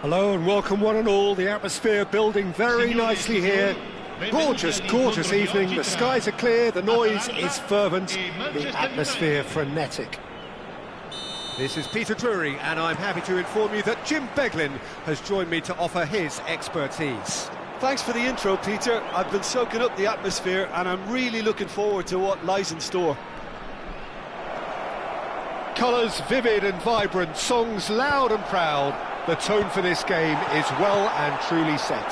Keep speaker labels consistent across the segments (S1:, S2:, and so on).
S1: Hello and welcome one and all. The atmosphere building very nicely here. Gorgeous, gorgeous evening. The skies are clear, the noise is fervent, the atmosphere frenetic. This is Peter Drury and I'm happy to inform you that Jim Beglin has joined me to offer his expertise.
S2: Thanks for the intro, Peter. I've been soaking up the atmosphere and I'm really looking forward to what lies in store.
S1: Colours vivid and vibrant, songs loud and proud. The tone for this game is well and truly set.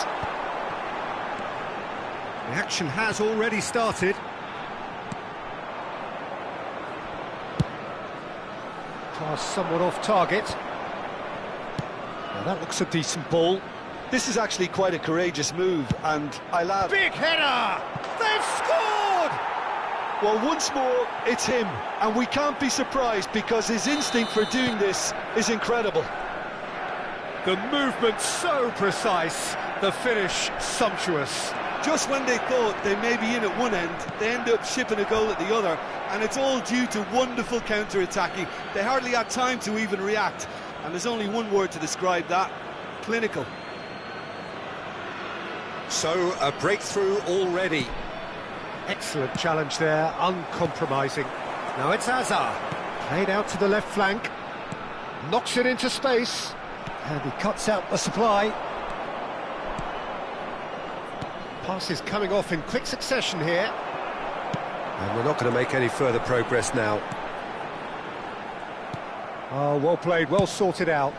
S1: The action has already started. Pass somewhat off target. Now that looks a decent ball.
S2: This is actually quite a courageous move, and I laugh.
S1: Big header! They've scored!
S2: Well, once more, it's him, and we can't be surprised because his instinct for doing this is incredible.
S1: The movement so precise, the finish sumptuous.
S2: Just when they thought they may be in at one end, they end up shipping a goal at the other, and it's all due to wonderful counter-attacking. They hardly had time to even react, and there's only one word to describe that: clinical.
S1: So, a breakthrough already. Excellent challenge there, uncompromising. Now it's Hazard, played out to the left flank, knocks it into space, and he cuts out the supply. Passes coming off in quick succession here. And we're not going to make any further progress now. Oh, well played, well sorted out.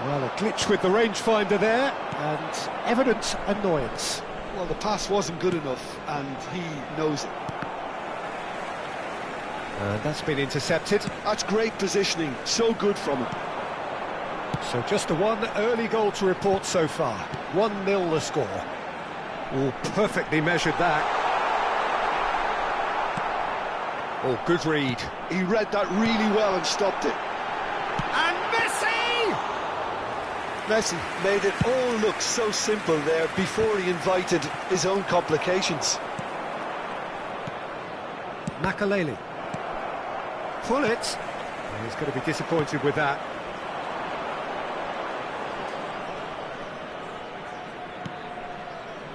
S1: Well, a glitch with the rangefinder there, and evident annoyance.
S2: Well, the pass wasn't good enough, and he knows it.
S1: And that's been intercepted.
S2: That's great positioning, so good from him.
S1: So just a one early goal to report so far. 1-0 the score. Oh, perfectly measured that. Oh, good read.
S2: He read that really well and stopped it.
S1: And Messi!
S2: Messi made it all look so simple there before he invited his own complications.
S1: Makaleli. Pull it. And he's going to be disappointed with that.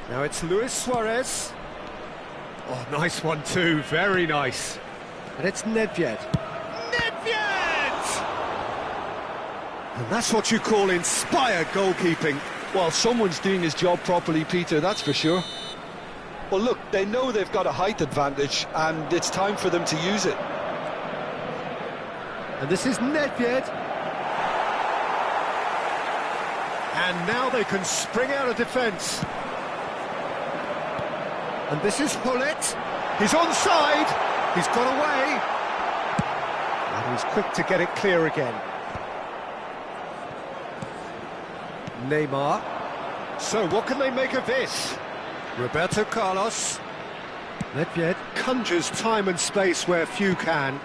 S1: Now it's Luis Suarez. Oh, nice one too, very nice. And it's Nedved. Nedved! And that's what you call inspired goalkeeping.
S2: Well, someone's doing his job properly, Peter, that's for sure. Well, look, they know they've got a height advantage, and it's time for them to use it.
S1: And this is Nedved. And now they can spring out of defence. And this is Hullet. He's onside. He's got away. And he's quick to get it clear again. Neymar. So what can they make of this? Roberto Carlos. Nedved conjures time and space where few can.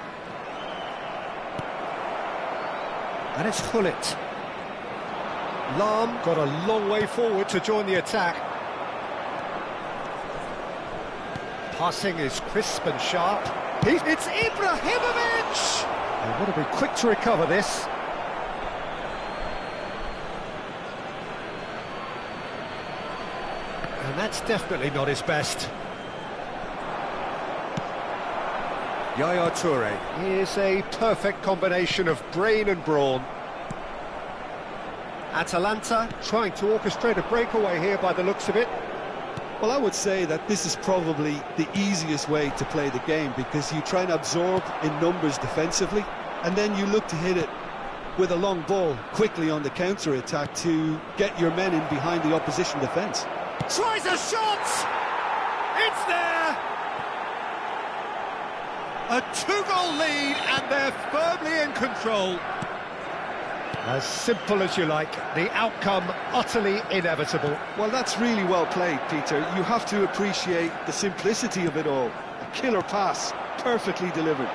S1: And it's Hullet. Lahm got a long way forward to join the attack. Passing is crisp and sharp. It's Ibrahimovic! They want to be quick to recover this. And that's definitely not his best. Yaya Toure is a perfect combination of brain and brawn. Atalanta trying to orchestrate a breakaway here by the looks of it.
S2: Well, I would say that this is probably the easiest way to play the game, because you try and absorb in numbers defensively, and then you look to hit it with a long ball quickly on the counter-attack to get your men in behind the opposition defence.
S1: Tries a shot! It's there! A 2-goal lead, and they're firmly in control. As simple as you like, the outcome utterly inevitable.
S2: Well, that's really well played, Peter. You have to appreciate the simplicity of it all. A killer pass, perfectly delivered.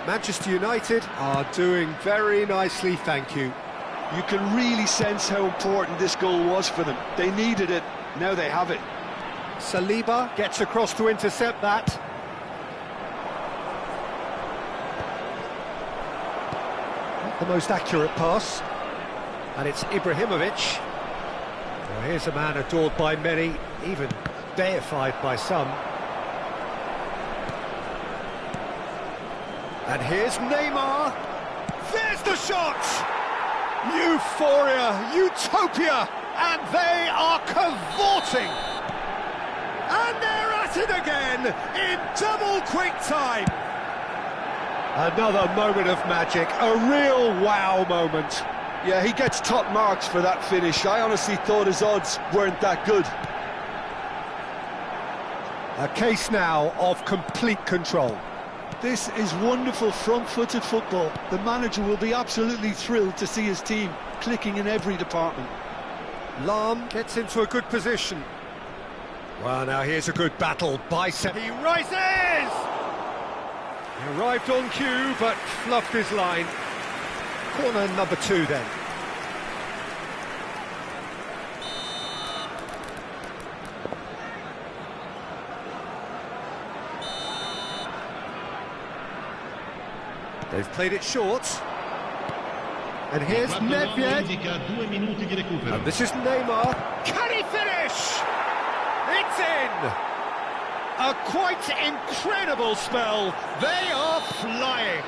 S1: Manchester United are doing very nicely, thank you.
S2: You can really sense how important this goal was for them. They needed it, now they have it.
S1: Saliba gets across to intercept that. Not the most accurate pass. And it's Ibrahimovic. Well, here's a man adored by many, even deified by some. And here's Neymar. There's the shot! Euphoria, utopia, and they are cavorting. And they're at it again in double quick time. Another moment of magic, a real wow moment.
S2: Yeah, he gets top marks for that finish. I honestly thought his odds weren't that good.
S1: A case now of complete control.
S2: This is wonderful front-footed football. The manager will be absolutely thrilled to see his team clicking in every department.
S1: Lahm gets into a good position. Well, now here's a good battle. Bicep. He rises! He arrived on cue, but fluffed his line. Corner number 2 then. They've played it short. And here's Nedved. And this is Neymar. Can he finish? It's in! A quite incredible spell. They are flying.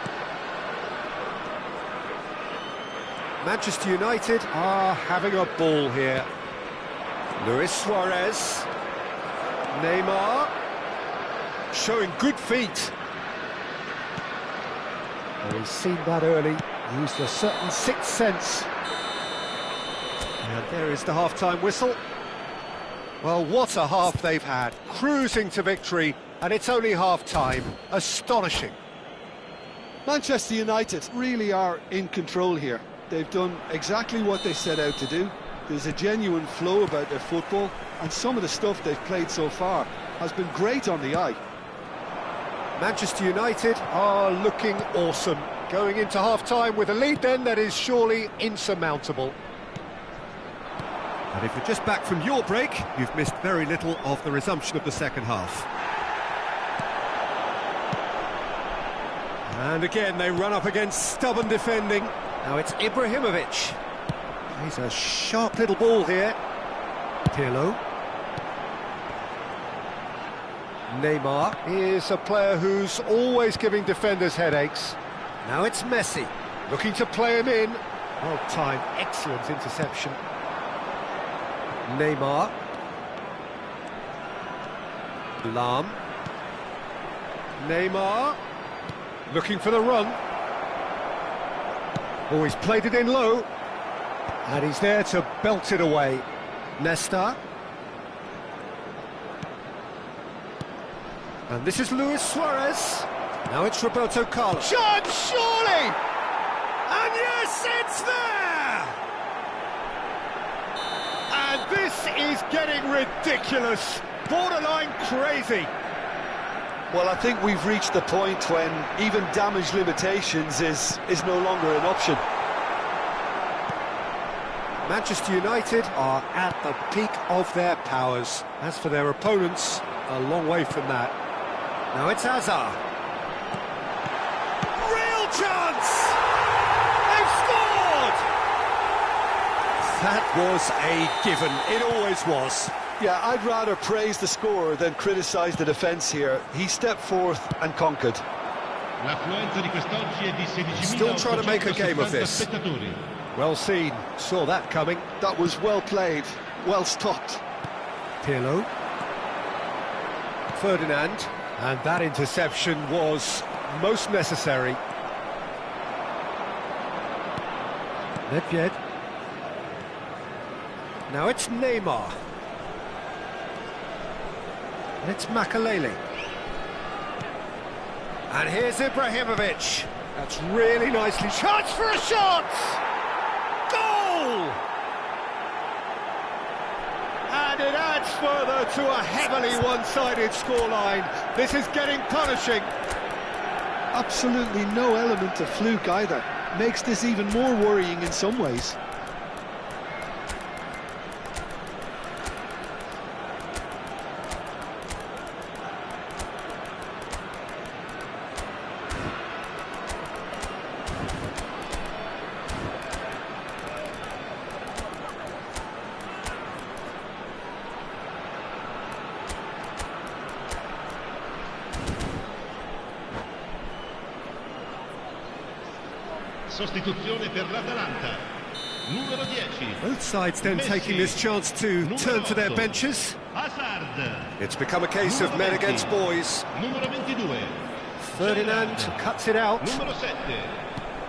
S1: Manchester United are having a ball here. Luis Suarez. Neymar. Showing good feet. Well, he's seen that early, Used a certain sixth sense. And there is the half-time whistle. Well, what a half they've had. Cruising to victory, and it's only half-time. Astonishing.
S2: Manchester United really are in control here. They've done exactly what they set out to do. There's a genuine flow about their football, and some of the stuff they've played so far has been great on the eye.
S1: Manchester United are looking awesome. Going into half-time with a lead then that is surely insurmountable.
S3: And if you're just back from your break, you've missed very little of the resumption of the second half.
S1: And again, they run up against stubborn defending. Now it's Ibrahimovic. He's a sharp little ball here. Pirlo. Neymar. He is a player who's always giving defenders headaches. Now it's Messi. Looking to play him in. Well timed, excellent interception. Neymar. Lahm. Neymar. Looking for the run. Oh, he's played it in low. And he's there to belt it away. Nesta. And this is Luis Suarez. Now it's Roberto Carlos. Shot, surely! And yes, it's there! And this is getting ridiculous. Borderline crazy.
S2: Well, I think we've reached the point when even damage limitations is no longer an option.
S1: Manchester United are at the peak of their powers. As for their opponents, a long way from that. Now it's Hazard. Real chance! They've scored! That was a given. It always was.
S2: Yeah, I'd rather praise the scorer than criticise the defence here. He stepped forth and conquered.
S3: Still trying to make a game of this.
S1: Well seen. Saw that coming.
S2: That was well played, well stopped.
S1: Pirlo. Ferdinand. And that interception was most necessary. Nedved. Now it's Neymar. And it's Makalele. And here's Ibrahimovic. That's really nicely. Chance for a shot! Goal! And it adds further to a heavily one-sided scoreline. This is getting punishing.
S2: Absolutely no element of fluke either. Makes this even more worrying in some ways.
S4: Sostituzione per l'Atalanta. Numero 10.
S1: Both sides then taking this chance to turn to their benches.
S4: Hazard.
S1: It's become a case of men against boys.
S4: Numero 22.
S1: Ferdinand cuts it out.
S4: Numero 7.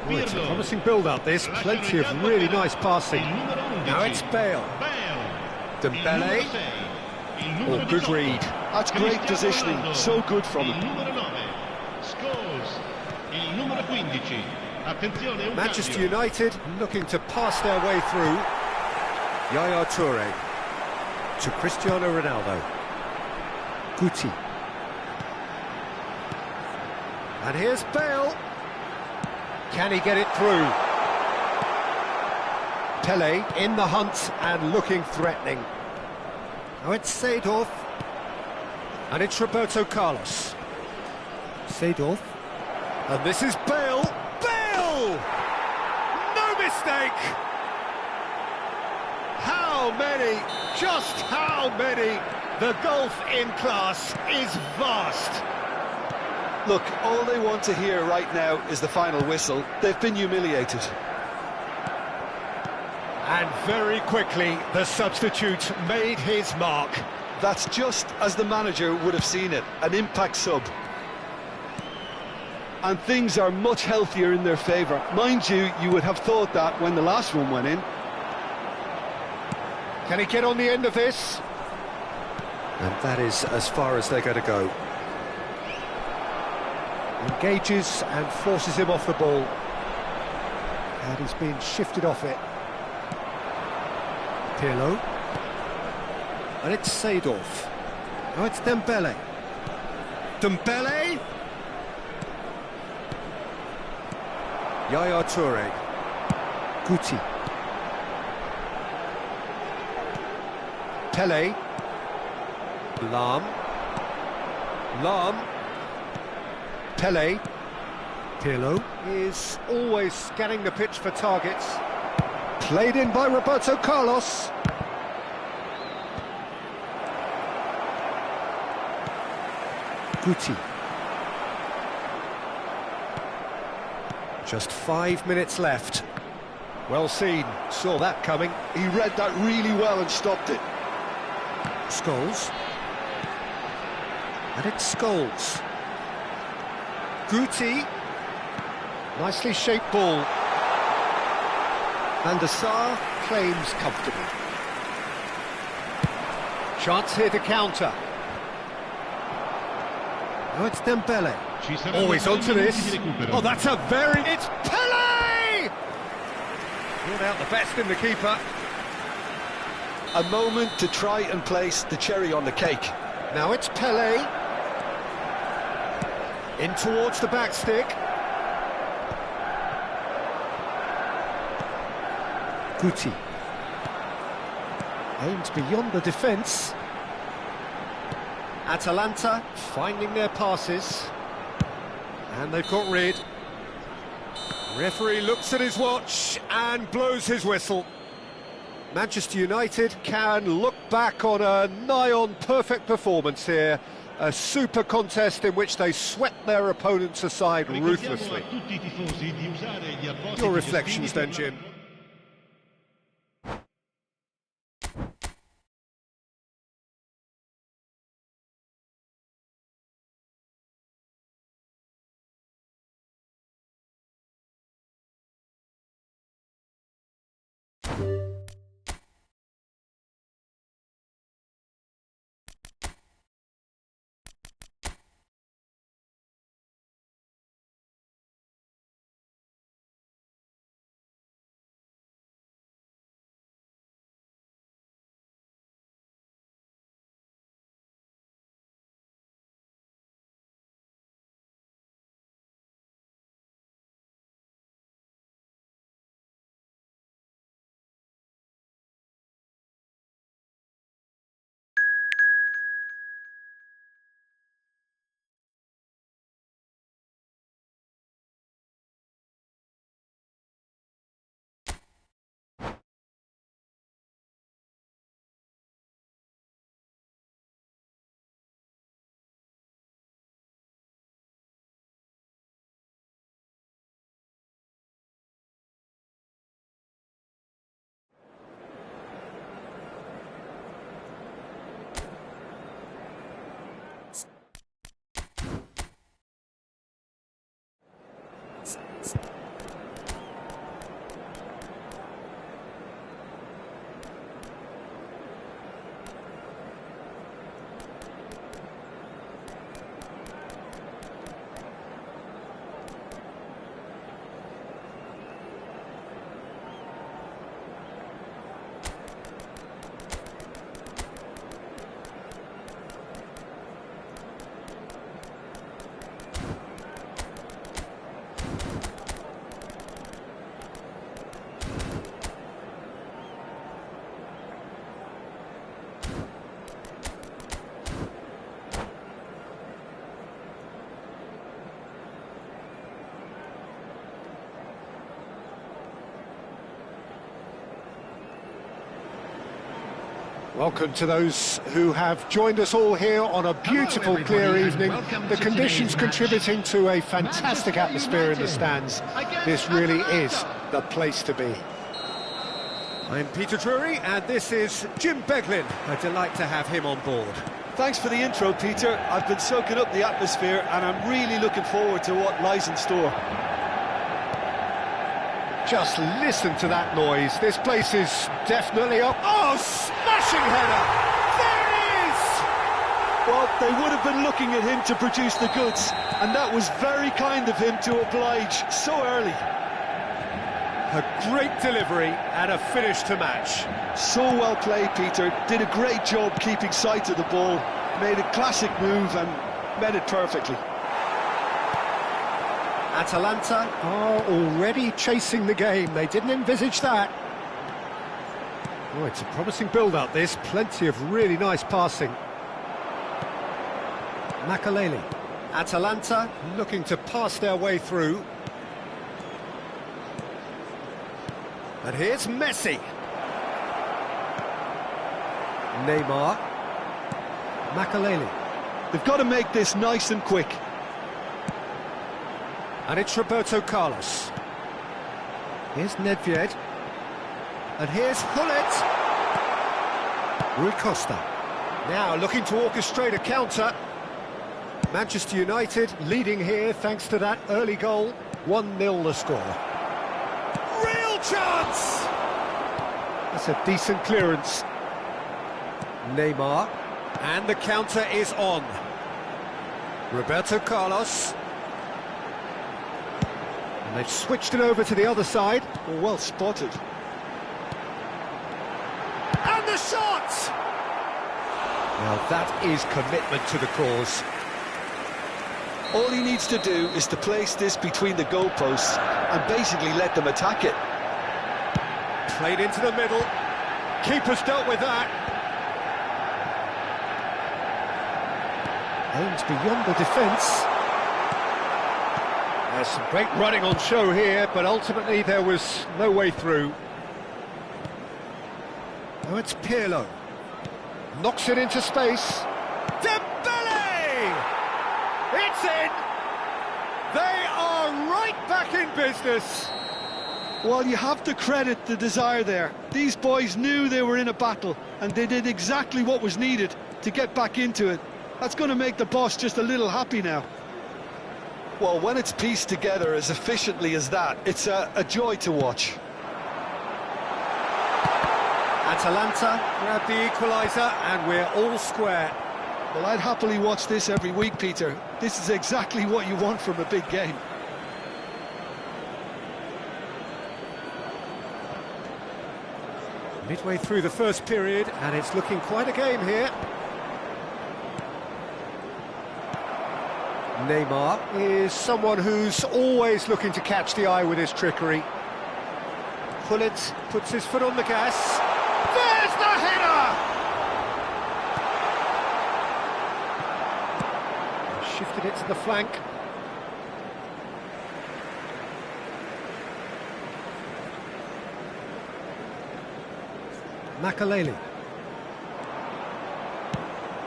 S1: Oh, it's a promising build-up, this. Plenty of really nice passing. Now it's Bale. Dembele. Oh, good read.
S2: That's great positioning, so good from him.
S4: Numero 9. Scholes. Il numero 15. Attenzione,
S1: Manchester United looking to pass their way through. Yaya Toure to Cristiano Ronaldo. Guti. And here's Bale. Can he get it through? Pele in the hunt and looking threatening. Now it's Seedorf. And it's Roberto Carlos. Seedorf. And this is Bale. No mistake! How many, just how many? The gulf in class is vast.
S2: Look, all they want to hear right now is the final whistle. They've been humiliated.
S1: And very quickly, the substitute made his mark.
S2: That's just as the manager would have seen it, an impact sub. and things are much healthier in their favour. Mind you, you would have thought that when the last one went in.
S1: Can he get on the end of this?
S3: And that is as far as they're going to go.
S1: Engages and forces him off the ball. And he's been shifted off it.
S3: Pirlo. And it's Seedorf. Now it's Dembele. Dembele! Yaya Toure.
S1: Guti. Pele.
S3: Lahm. Lahm.
S1: Pele
S3: Pirlo.
S1: is always scanning the pitch for targets. Played in by Roberto Carlos. Guti.
S3: Just 5 minutes left.
S1: Well seen, saw that coming.
S2: He read that really well and stopped it.
S3: Scholes. And it's Scholes.
S1: Guti. Nicely shaped ball. Van der Sar claims comfortably. Chance here to counter.
S3: Now it's Dembele.
S1: Oh, he's onto this. Oh, that's a very... It's Pele! Brought out the best in the keeper.
S2: A moment to try and place the cherry on the cake.
S1: Now it's Pele. In towards the back stick. Guti. Aims beyond the defence. Atalanta finding their passes. And they've got rid. Referee looks at his watch and blows his whistle. Manchester United can look back on a nigh-on perfect performance here. A super contest in which they swept their opponents aside ruthlessly.
S3: Your reflections then, Jim?
S1: Welcome to those who have joined us all here on a beautiful, clear evening. The conditions contributing to a fantastic atmosphere in the stands. This really is the place to be.
S3: I'm Peter Drury, and this is Jim Beglin. A delight to have him on board.
S2: Thanks for the intro, Peter. I've been soaking up the atmosphere and I'm really looking forward to what lies in store.
S1: Just listen to that noise. This place is definitely up. Oh, smashing header! There it is!
S2: Well, they would have been looking at him to produce the goods, and that was very kind of him to oblige so early.
S1: A great delivery and a finish to match.
S2: So well played, Peter. Did a great job keeping sight of the ball, made a classic move and met it perfectly.
S1: Atalanta are already chasing the game. They didn't envisage that. Oh, it's a promising build-up, this. Plenty of really nice passing. Makaleli. Atalanta looking to pass their way through. And here's Messi. Neymar. Makaleli.
S2: They've got to make this nice and quick.
S1: And it's Roberto Carlos. Here's Nedved. And here's Hullet. Rui Costa. Now looking to orchestrate a counter. Manchester United leading here thanks to that early goal. 1-0 the score. Real chance! That's a decent clearance. Neymar. And the counter is on. Roberto Carlos. And they've switched it over to the other side.
S2: Well spotted.
S1: And the shot! Now that is commitment to the cause.
S2: All he needs to do is to place this between the goalposts and basically let them attack it.
S1: Played into the middle. Keeper's dealt with that. Aims beyond the defence. There's some great running on show here, but ultimately there was no way through. Now it's Pirlo. Knocks it into space. Dembele! It's in! They are right back in business.
S2: Well, you have to credit the desire there. These boys knew they were in a battle, and they did exactly what was needed to get back into it. That's going to make the boss just a little happy now. Well, when it's pieced together as efficiently as that, it's a joy to watch.
S1: Atalanta grab the equaliser, and we're all square.
S2: Well, I'd happily watch this every week, Peter. This is exactly what you want from a big game.
S1: Midway through the first period, and it's looking quite a game here. Neymar is someone who's always looking to catch the eye with his trickery. Hullet puts his foot on the gas. There's the header! Shifted it to the flank. Makaleli.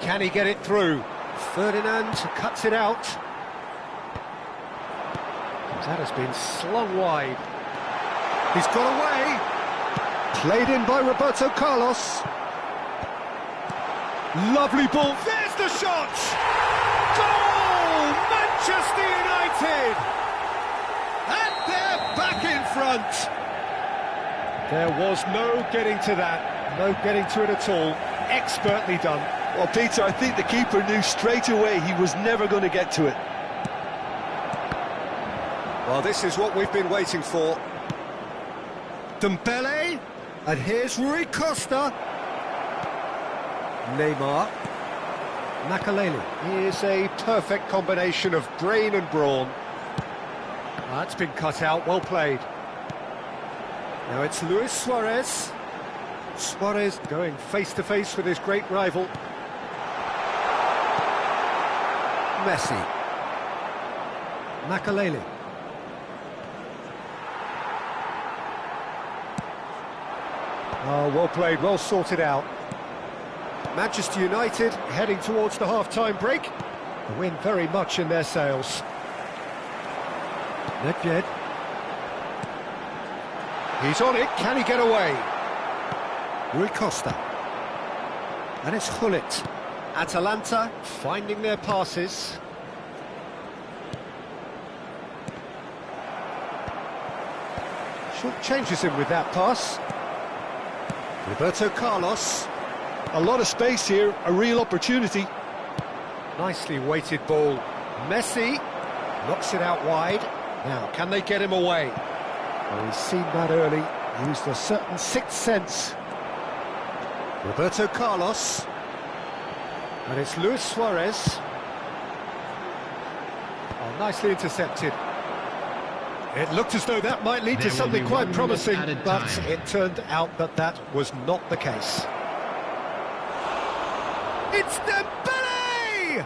S1: Can he get it through? Ferdinand cuts it out. That has been slung wide. He's got away. Played in by Roberto Carlos. Lovely ball. There's the shot! Goal! Manchester United! And they're back in front. There was no getting to that. No getting to it at all. Expertly done.
S2: Well, Peter, I think the keeper knew straight away he was never going to get to it.
S1: Well, this is what we've been waiting for. Dembele, and here's Rui Costa. Neymar. Makaleli is a perfect combination of brain and brawn. That's been cut out, well played. Now it's Luis Suarez. Suarez going face-to-face with his great rival. Messi. Makaleli. Oh, well played, well sorted out. Manchester United heading towards the half-time break. The win very much in their sails. Nedved. He's on it, can he get away? Rui Costa. And it's Hullet. Atalanta finding their passes. Short changes him with that pass. Roberto Carlos.
S2: A lot of space here, a real opportunity.
S1: Nicely weighted ball. Messi knocks it out wide. Now, can they get him away? Well, he's seen that early, used a certain sixth sense. Roberto Carlos. And it's Luis Suarez. Oh, nicely intercepted. It looked as though that might lead to something quite promising, but it turned out that that was not the case. It's Dembele!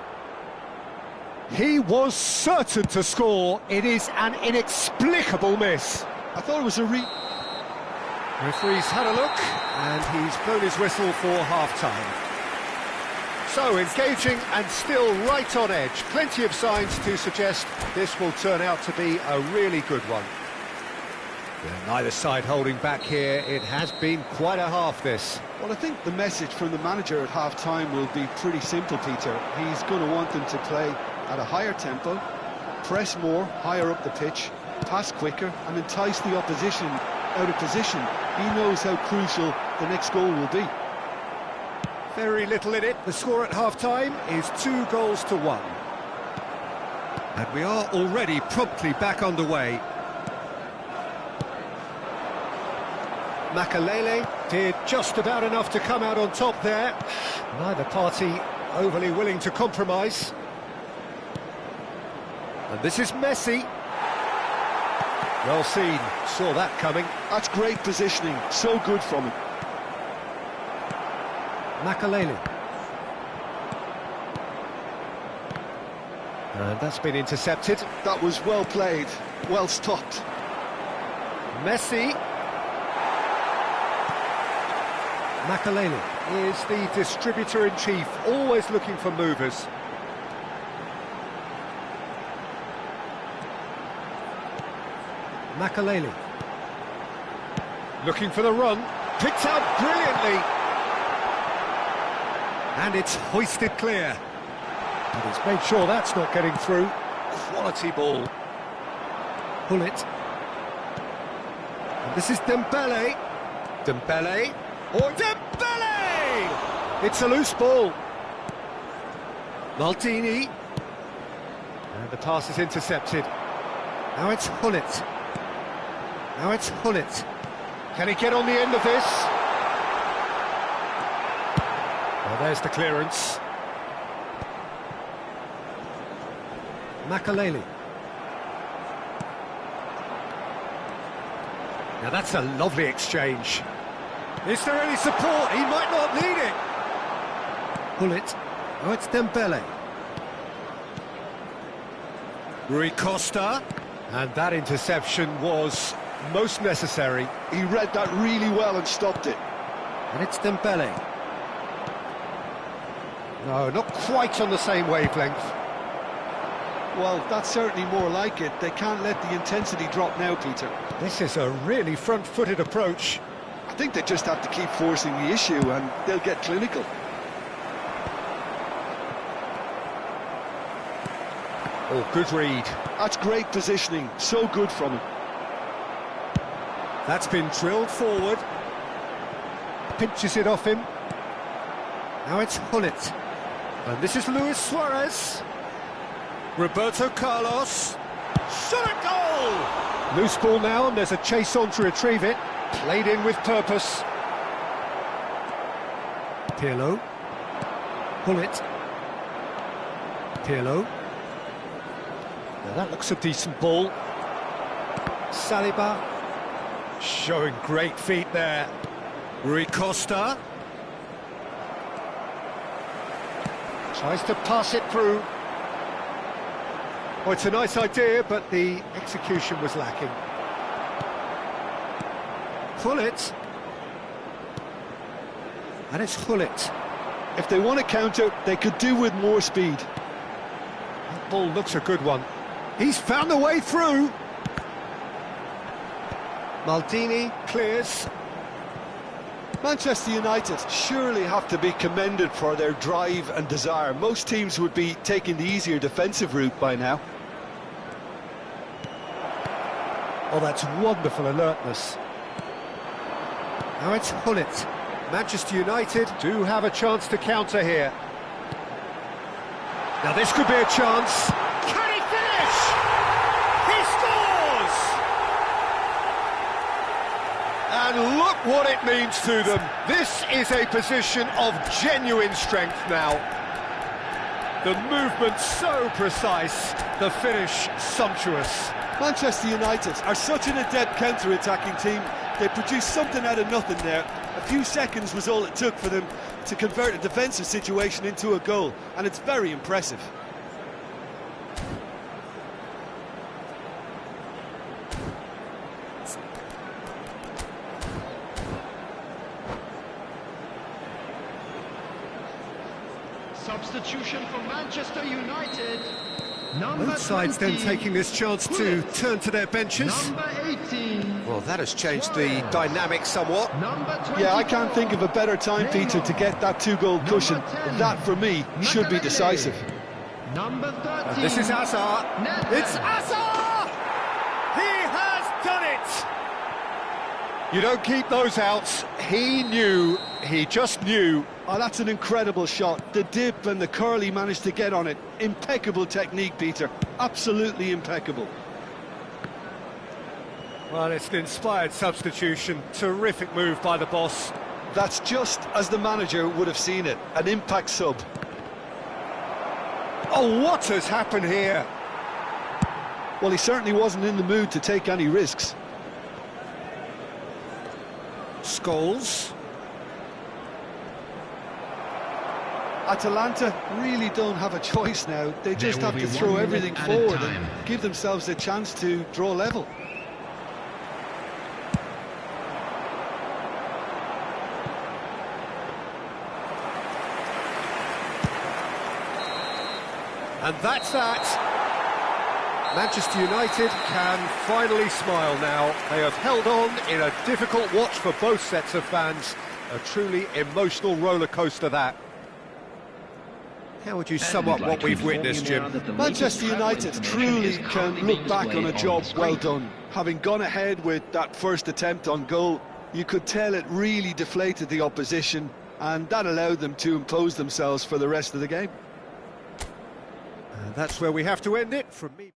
S1: He was certain to score. It is an inexplicable miss.
S2: I thought it was a
S1: Referee's had a look, and he's blown his whistle for half-time. So, engaging and still right on edge. Plenty of signs to suggest this will turn out to be a really good one. Yeah, neither side holding back here. It has been quite a half, this.
S2: Well, I think the message from the manager at half-time will be pretty simple, Peter. He's going to want them to play at a higher tempo, press more, higher up the pitch, pass quicker, and entice the opposition out of position. He knows how crucial the next goal will be.
S1: Very little in it. The score at half-time is 2-1.
S3: And we are already promptly back underway.
S1: Makelele did just about enough to come out on top there. Neither party overly willing to compromise. And this is Messi. Well seen, saw that coming.
S2: That's great positioning, so good from him.
S1: Makelele. And that's been intercepted.
S2: That was well played, well stopped.
S1: Messi. Makelele is the distributor-in-chief, always looking for movers. Makelele. Looking for the run. Picked out brilliantly. And it's hoisted clear. And he's made sure that's not getting through. Quality ball. Pull it. And this is Dembele. Dembele. Or Dembele! It's a loose ball. Maldini. And the pass is intercepted. Now it's Hullet. Now it's Hullet. Can he get on the end of this? Well, there's the clearance. Makelele. Now that's a lovely exchange. Is there any support? He might not need it. Pull it. Oh, it's Dembele. Rui Costa. And that interception was most necessary.
S2: He read that really well and stopped it.
S1: And it's Dembele. No, not quite on the same wavelength.
S2: Well, that's certainly more like it. They can't let the intensity drop now, Peter.
S1: This is a really front-footed approach.
S2: I think they just have to keep forcing the issue and they'll get clinical.
S1: Oh, good read.
S2: That's great positioning, so good from him.
S1: That's been drilled forward. Pinches it off him. Now it's Hullet. And this is Luis Suarez. Roberto Carlos. Shot at goal! Loose ball now, and there's a chase on to retrieve it. Played in with purpose. Pirlo. Hullet. Pirlo. Now that looks a decent ball. Saliba. Showing great feet there. Rui Costa. Tries to pass it through. Oh, it's a nice idea, but the execution was lacking. Hullet. And it's Hullet.
S2: If they want to counter, they could do with more speed.
S1: That ball looks a good one. He's found the way through. Maldini clears.
S2: Manchester United surely have to be commended for their drive and desire. Most teams would be taking the easier defensive route by now.
S1: Oh, that's wonderful alertness. Now it's Hullet. Manchester United do have a chance to counter here. Now this could be a chance. Can he finish? He scores! And look what it means to them. This is a position of genuine strength now. The movement so precise, the finish sumptuous.
S2: Manchester United are such an adept counter-attacking team. They produced something out of nothing there. A few seconds was all it took for them to convert a defensive situation into a goal, and it's very impressive.
S4: Substitution for Manchester United. Number
S1: Both sides
S4: 20,
S1: then taking this chance to turn to their benches.
S4: Number 18.
S1: Well, that has changed the dynamic somewhat.
S4: Number 24.
S2: Yeah, I can't think of a better time, Peter, to get that two-goal cushion.
S4: 10,
S2: That, for me, should be decisive.
S4: Number 13.
S1: And this is Hazard.
S4: Nedved.
S1: It's Hazard! He has done it! You don't keep those outs. He just knew.
S2: Oh, that's an incredible shot. The dip and the curl he managed to get on it. Impeccable technique, Peter. Absolutely impeccable.
S1: Well, it's an inspired substitution. Terrific move by the boss.
S2: That's just as the manager would have seen it. An impact sub.
S1: Oh, what has happened here?
S2: Well, he certainly wasn't in the mood to take any risks.
S1: Scholes.
S2: Atalanta really don't have a choice now. They just have to throw everything forward and give themselves a chance to draw level.
S1: And that's that. Manchester United can finally smile now. They have held on in a difficult watch for both sets of fans. A truly emotional roller coaster that. How would you sum up what we've witnessed, Jim?
S2: Manchester United truly can look back on a job well done. Having gone ahead with that first attempt on goal, you could tell it really deflated the opposition, and that allowed them to impose themselves for the rest of the game.
S1: And that's where we have to end it from me.